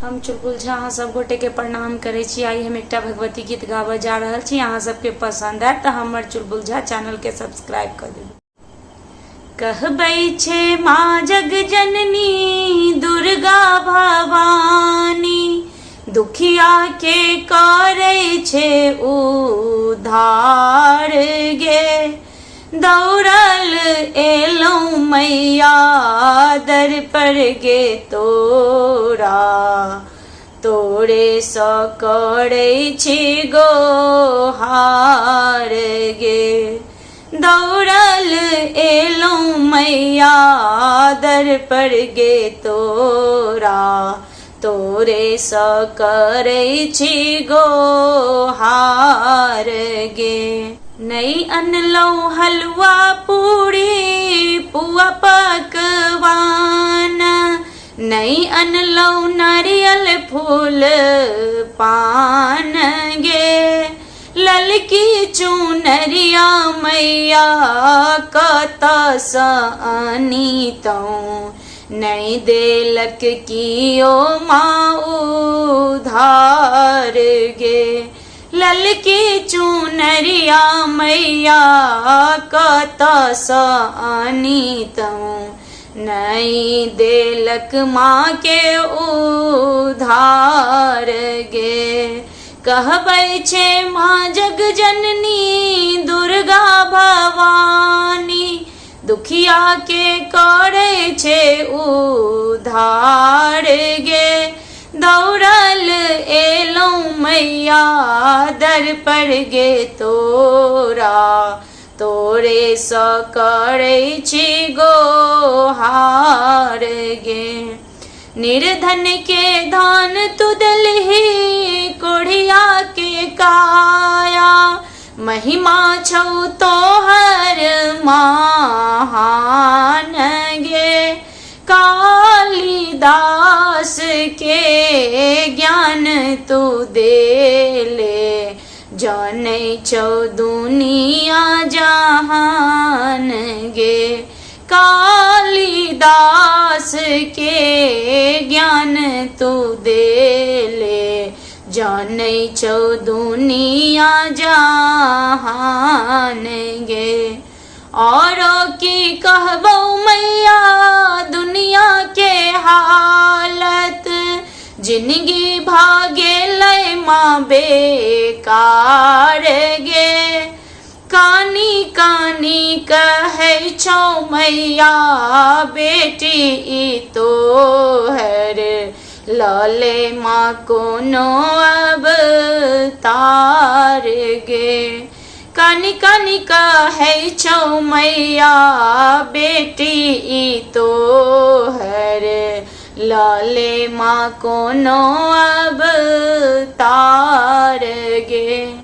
हम चुलबुल झा अहाँ सब गोटे के प्रणाम करे छी। आई हम एकटा भगवती गीत गाबऽ जा रहल छी। अहाँ सबके पसंद आए तो हमर चुलबुल झा चैनल के सब्सक्राइब कर देबै। कहबै छे माँ जग जननी दुर्गा भवानी, दुखिया के करे छे उद्धार गे। दौड़ल एलौं मैया दर पर गे तोरा, तोरे सँ करै छी गोहार गे। दौड़ल एलौं मैया दर पर गे तोरा, तोरे सँ करै छी गोहार गे। नहीं अनलौं हलवा पूरी पुआ पकवान, नहीं अनलौं नारियल फूल पान गे। ललकी चुनरिया मैया कतऽ सँ आनितौं, नहीं देलक कियो माँ उधार गे। ललकी चुनरिया मैया कतऽ सँ आनितौं, नहीं देलक माँ के उधार गे। कहबै छे माँ जग जननी दुर्गा भवानी, दुखिया के करे छे उधार गे। दौड़ल एलौं मैया दर पर गे तोरा, तोरे सँ करै छी गोहार गे। निर्धन के दान तू देलही कोढ़िया के काया, महिमा छौ तोहर महान गे। कालिदास के ज्ञान तू देले, जानै छौ दुनिया जहान गे। कालिदास के ज्ञान तू देले, जानै छौ दुनिया जहान गे। औरो की कहबौ मैया दुनिया के हालत, जिंदगी भागेलै माँ बेकार गे। कानी कानी कहै छौ मैया बेटी ई तोहर, लले माँ कोनो अवतार गे। कानी कानी कहै छौ मैया बेटी ई तोहर, लले माँ कोनो अवतार गे।